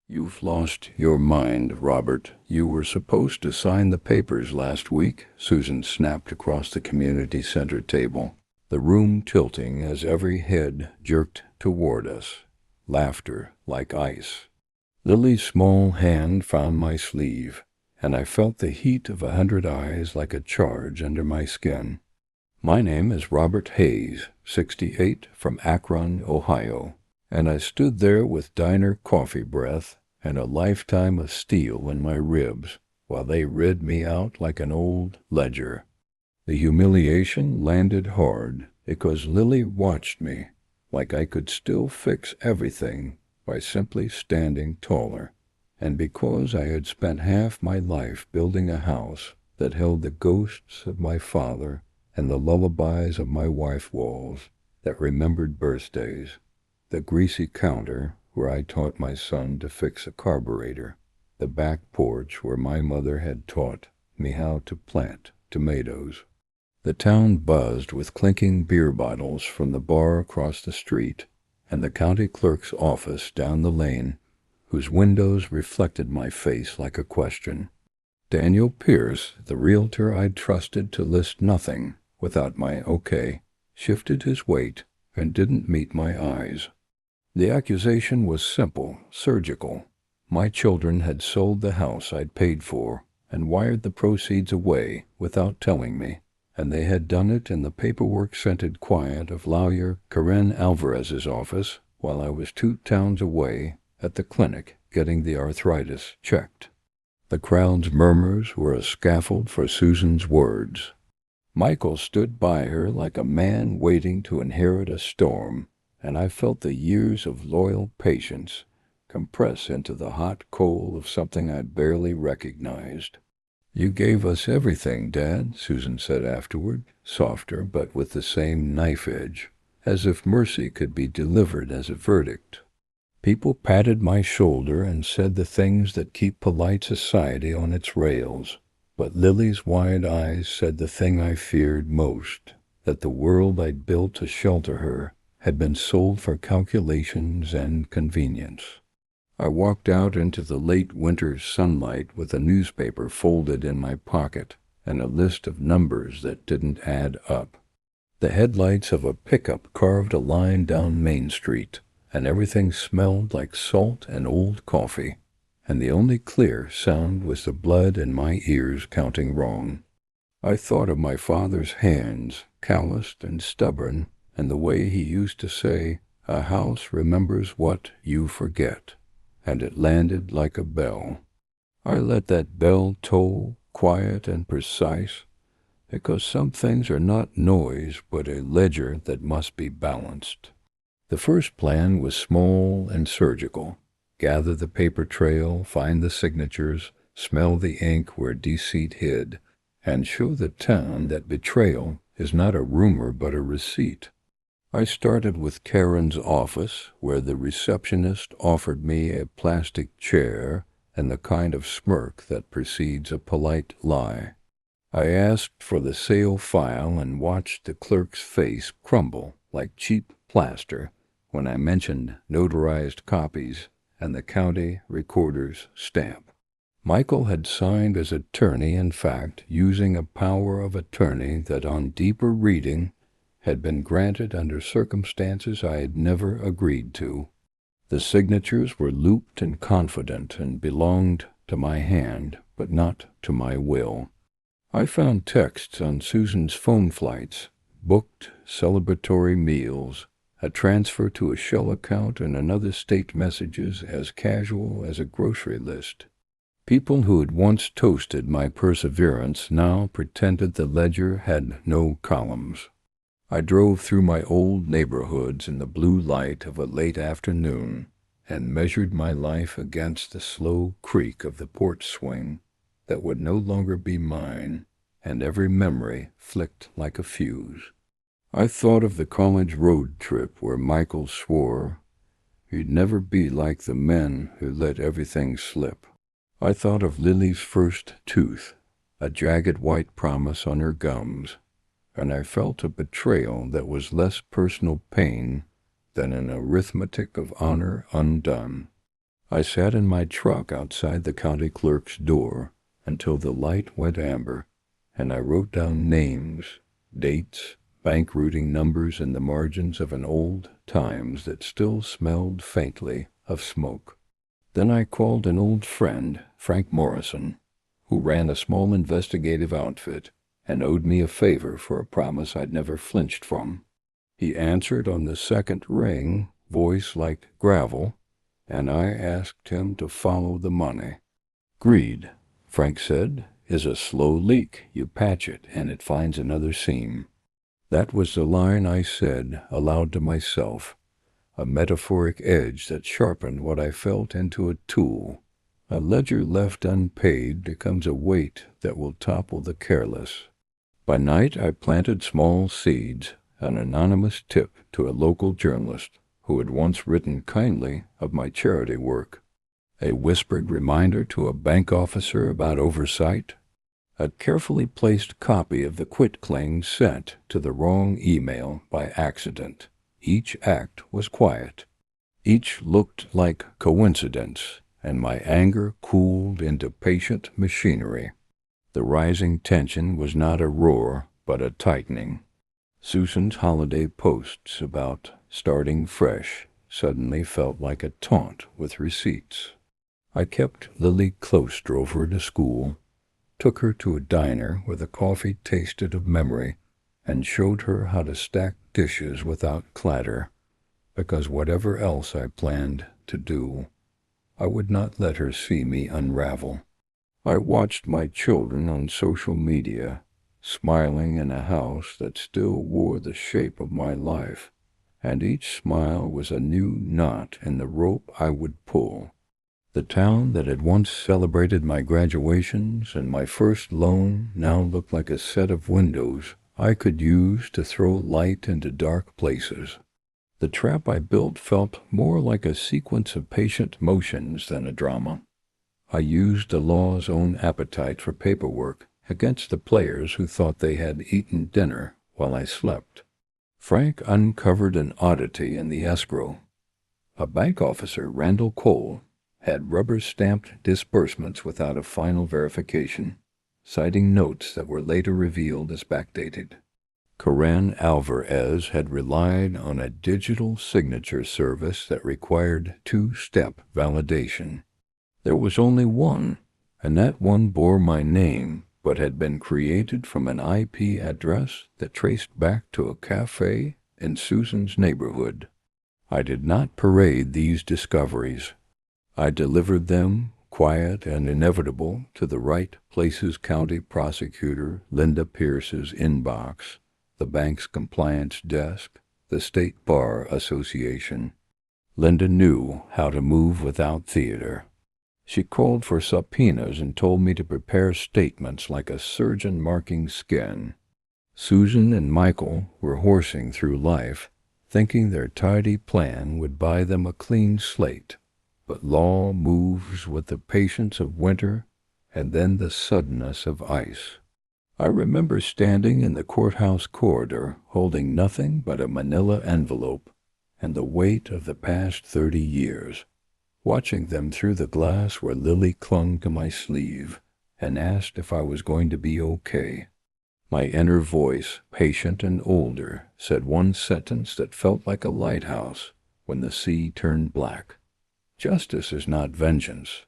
You've lost your mind, Robert. You were supposed to sign the papers last week, Susan snapped across the community center table, the room tilting as every head jerked toward us, laughter like ice. Lily's small hand found my sleeve, and I felt the heat of 100 eyes like a charge under my skin. My name is Robert Hayes, 68, from Akron, Ohio, and I stood there with diner coffee breath and a lifetime of steel in my ribs while they read me out like an old ledger. The humiliation landed hard because Lily watched me like I could still fix everything by simply standing taller, and because I had spent half my life building a house that held the ghosts of my father and the lullabies of my wife walls that remembered birthdays, the greasy counter where I taught my son to fix a carburetor, the back porch where my mother had taught me how to plant tomatoes. The town buzzed with clinking beer bottles from the bar across the street and the county clerk's office down the lane, whose windows reflected my face like a question. Daniel Pierce, the realtor I'd trusted to list nothing without my okay, shifted his weight and didn't meet my eyes. The accusation was simple, surgical. My children had sold the house I'd paid for and wired the proceeds away without telling me, and they had done it in the paperwork-scented quiet of lawyer Karen Alvarez's office while I was 2 towns away at the clinic getting the arthritis checked. The crowd's murmurs were a scaffold for Susan's words. Michael stood by her like a man waiting to inherit a storm, and I felt the years of loyal patience compress into the hot coal of something I barely recognized. "You gave us everything, Dad," Susan said afterward, softer but with the same knife edge, as if mercy could be delivered as a verdict. People patted my shoulder and said the things that keep polite society on its rails, but Lily's wide eyes said the thing I feared most, that the world I'd built to shelter her had been sold for calculations and convenience. I walked out into the late winter sunlight with a newspaper folded in my pocket and a list of numbers that didn't add up. The headlights of a pickup carved a line down Main Street, and everything smelled like salt and old coffee, and the only clear sound was the blood in my ears counting wrong. I thought of my father's hands, calloused and stubborn, and the way he used to say, "A house remembers what you forget," and it landed like a bell. I let that bell toll, quiet and precise, because some things are not noise but a ledger that must be balanced. The first plan was small and surgical. Gather the paper trail, find the signatures, smell the ink where deceit hid, and show the town that betrayal is not a rumor but a receipt. I started with Karen's office, where the receptionist offered me a plastic chair and the kind of smirk that precedes a polite lie. I asked for the sale file and watched the clerk's face crumble like cheap plaster when I mentioned notarized copies and the county recorder's stamp. Michael had signed as attorney, in fact, using a power of attorney that on deeper reading had been granted under circumstances I had never agreed to. The signatures were looped and confident and belonged to my hand, but not to my will. I found texts on Susan's phone flights, booked celebratory meals, a transfer to a Shell account, and another state messages as casual as a grocery list. People who had once toasted my perseverance now pretended the ledger had no columns. I drove through my old neighborhoods in the blue light of a late afternoon and measured my life against the slow creak of the porch swing that would no longer be mine, and every memory flicked like a fuse. I thought of the college road trip where Michael swore he'd never be like the men who let everything slip. I thought of Lily's first tooth, a jagged white promise on her gums, and I felt a betrayal that was less personal pain than an arithmetic of honor undone. I sat in my truck outside the county clerk's door until the light went amber, and I wrote down names, dates, bank routing numbers in the margins of an old Times that still smelled faintly of smoke. Then I called an old friend, Frank Morrison, who ran a small investigative outfit and owed me a favor for a promise I'd never flinched from. He answered on the second ring, voice like gravel, and I asked him to follow the money. Greed, Frank said, is a slow leak. You patch it, and it finds another seam. That was the line I said aloud to myself, a metaphoric edge that sharpened what I felt into a tool. A ledger left unpaid becomes a weight that will topple the careless. By night I planted small seeds, an anonymous tip to a local journalist who had once written kindly of my charity work, a whispered reminder to a bank officer about oversight, a carefully placed copy of the quitclaim sent to the wrong email by accident. Each act was quiet. Each looked like coincidence, and my anger cooled into patient machinery. The rising tension was not a roar, but a tightening. Susan's holiday posts about starting fresh suddenly felt like a taunt with receipts. I kept Lily close, drove her to school, took her to a diner where the coffee tasted of memory, and showed her how to stack dishes without clatter, because whatever else I planned to do, I would not let her see me unravel. I watched my children on social media, smiling in a house that still wore the shape of my life, and each smile was a new knot in the rope I would pull. The town that had once celebrated my graduations and my first loan now looked like a set of windows I could use to throw light into dark places. The trap I built felt more like a sequence of patient motions than a drama. I used the law's own appetite for paperwork against the players who thought they had eaten dinner while I slept. Frank uncovered an oddity in the escrow. A bank officer, Randall Cole, had rubber-stamped disbursements without a final verification, citing notes that were later revealed as backdated. Karen Alvarez had relied on a digital signature service that required two-step validation. There was only one, and that one bore my name, but had been created from an IP address that traced back to a cafe in Susan's neighborhood. I did not parade these discoveries. I delivered them, quiet and inevitable, to the Wright Places County Prosecutor Linda Pierce's inbox, the bank's compliance desk, the State Bar Association. Linda knew how to move without theater. She called for subpoenas and told me to prepare statements like a surgeon marking skin. Susan and Michael were horsing through life, thinking their tidy plan would buy them a clean slate. But law moves with the patience of winter and then the suddenness of ice. I remember standing in the courthouse corridor holding nothing but a manila envelope and the weight of the past 30 years, watching them through the glass where Lily clung to my sleeve and asked if I was going to be okay. My inner voice, patient and older, said one sentence that felt like a lighthouse when the sea turned black. Justice is not vengeance.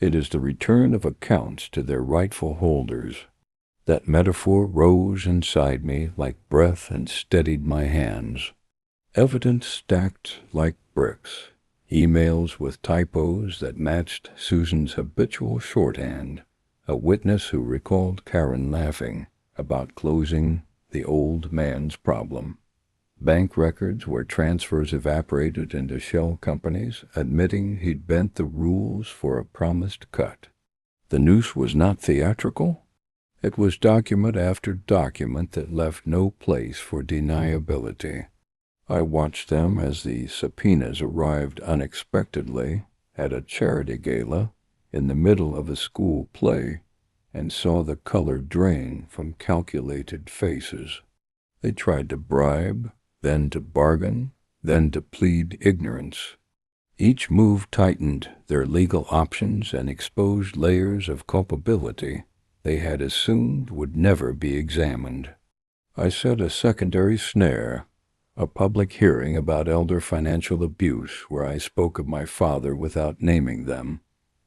It is the return of accounts to their rightful holders. That metaphor rose inside me like breath and steadied my hands. Evidence stacked like bricks. Emails with typos that matched Susan's habitual shorthand. A witness who recalled Karen laughing about closing the old man's problem. Bank records where transfers evaporated into shell companies, admitting he'd bent the rules for a promised cut. The noose was not theatrical. It was document after document that left no place for deniability. I watched them as the subpoenas arrived unexpectedly at a charity gala in the middle of a school play and saw the color drain from calculated faces. They tried to bribe, then to bargain, then to plead ignorance. Each move tightened their legal options and exposed layers of culpability they had assumed would never be examined. I set a secondary snare, a public hearing about elder financial abuse where I spoke of my father without naming them,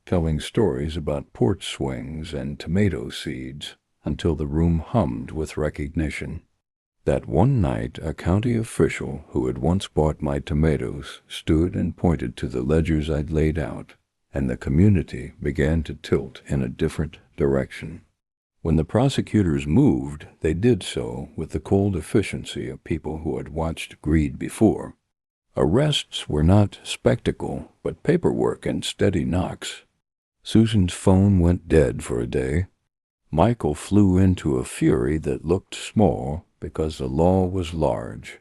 telling stories about porch swings and tomato seeds until the room hummed with recognition. That one night, a county official who had once bought my tomatoes stood and pointed to the ledgers I'd laid out, and the community began to tilt in a different direction. When the prosecutors moved, they did so with the cold efficiency of people who had watched greed before. Arrests were not spectacle, but paperwork and steady knocks. Susan's phone went dead for a day. Michael flew into a fury that looked small because the law was large.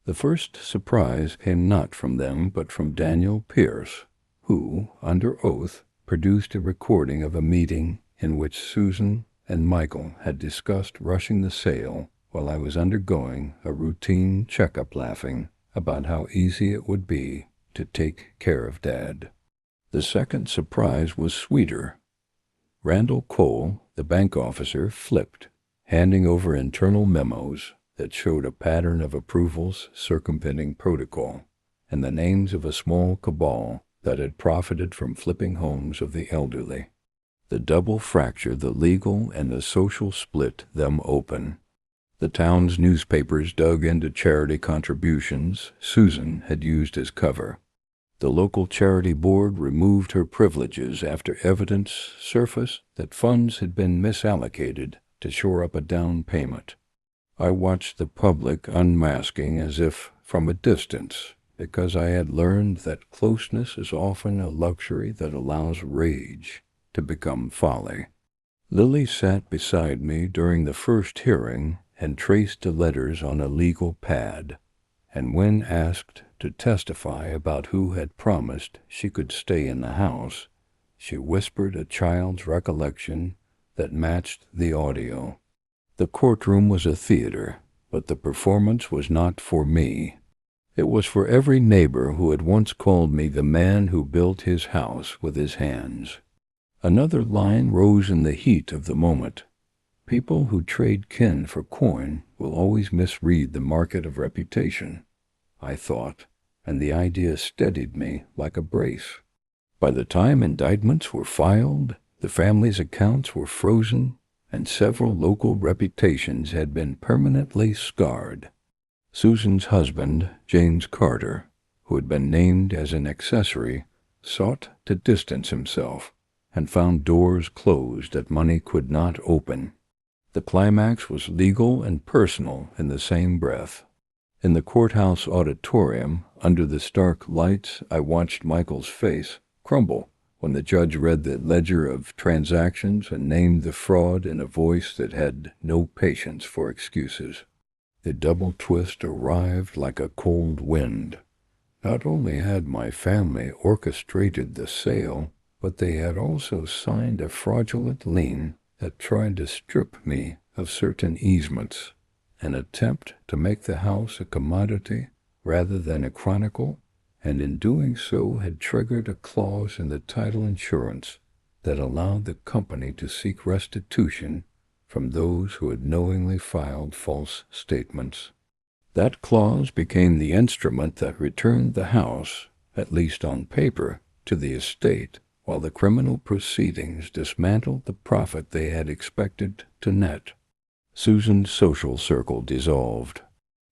The first surprise came not from them, but from Daniel Pierce, who, under oath, produced a recording of a meeting in which Susan and Michael had discussed rushing the sale while I was undergoing a routine checkup, laughing about how easy it would be to take care of Dad. The second surprise was sweeter. Randall Cole, the bank officer, flipped, handing over internal memos that showed a pattern of approvals circumventing protocol and the names of a small cabal that had profited from flipping homes of the elderly. The double fracture, the legal and the social, split them open. The town's newspapers dug into charity contributions Susan had used as cover. The local charity board removed her privileges after evidence surfaced that funds had been misallocated to shore up a down payment. I watched the public unmasking as if from a distance, because I had learned that closeness is often a luxury that allows rage to become folly. Lily sat beside me during the first hearing and traced the letters on a legal pad, and when asked to testify about who had promised she could stay in the house, she whispered a child's recollection that matched the audio. The courtroom was a theater, but the performance was not for me. It was for every neighbor who had once called me the man who built his house with his hands. Another line rose in the heat of the moment. People who trade kin for coin will always misread the market of reputation, I thought, and the idea steadied me like a brace. By the time indictments were filed, the family's accounts were frozen, and several local reputations had been permanently scarred. Susan's husband, James Carter, who had been named as an accessory, sought to distance himself, and found doors closed that money could not open. The climax was legal and personal in the same breath. In the courthouse auditorium, under the stark lights, I watched Michael's face crumble when the judge read the ledger of transactions and named the fraud in a voice that had no patience for excuses. The double twist arrived like a cold wind. Not only had my family orchestrated the sale, but they had also signed a fraudulent lien that tried to strip me of certain easements, an attempt to make the house a commodity rather than a chronicle, and in doing so had triggered a clause in the title insurance that allowed the company to seek restitution from those who had knowingly filed false statements. That clause became the instrument that returned the house, at least on paper, to the estate, while the criminal proceedings dismantled the profit they had expected to net. Susan's social circle dissolved.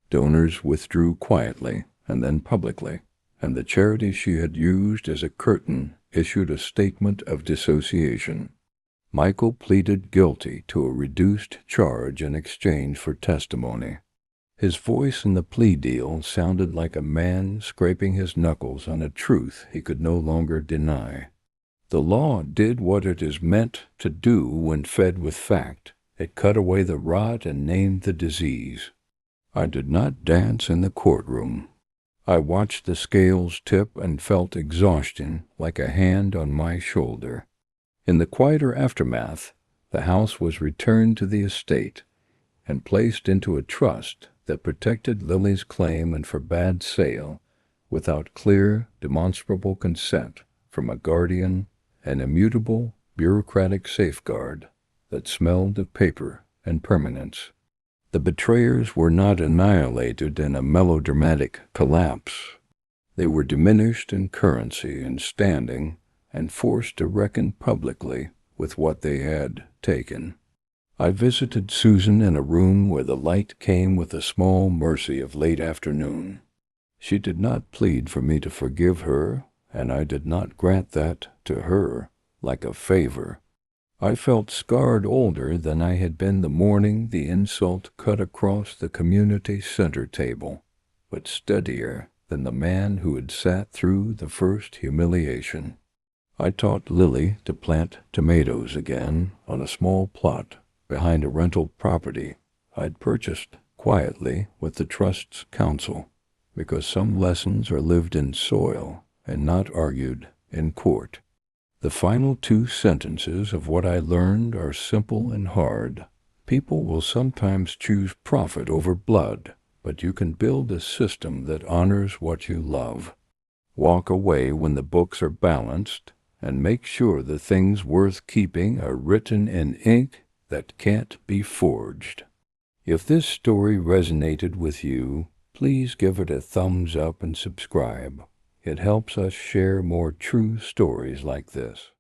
Donors withdrew quietly and then publicly, and the charity she had used as a curtain issued a statement of dissociation. Michael pleaded guilty to a reduced charge in exchange for testimony. His voice in the plea deal sounded like a man scraping his knuckles on a truth he could no longer deny. The law did what it is meant to do when fed with fact. It cut away the rot and named the disease. I did not dance in the courtroom. I watched the scales tip and felt exhaustion like a hand on my shoulder. In the quieter aftermath, the house was returned to the estate and placed into a trust that protected Lily's claim and forbade sale without clear, demonstrable consent from a guardian, an immutable, bureaucratic safeguard that smelled of paper and permanence. The betrayers were not annihilated in a melodramatic collapse. They were diminished in currency and standing and forced to reckon publicly with what they had taken. I visited Susan in a room where the light came with a small mercy of late afternoon. She did not plead for me to forgive her, and I did not grant that to her like a favor. I felt scarred older than I had been the morning the insult cut across the community center table, but steadier than the man who had sat through the first humiliation. I taught Lily to plant tomatoes again on a small plot behind a rental property I'd purchased quietly with the trust's counsel, because some lessons are lived in soil and not argued in court. The final 2 sentences of what I learned are simple and hard. People will sometimes choose profit over blood, but you can build a system that honors what you love. Walk away when the books are balanced, and make sure the things worth keeping are written in ink that can't be forged. If this story resonated with you, please give it a thumbs up and subscribe. It helps us share more true stories like this.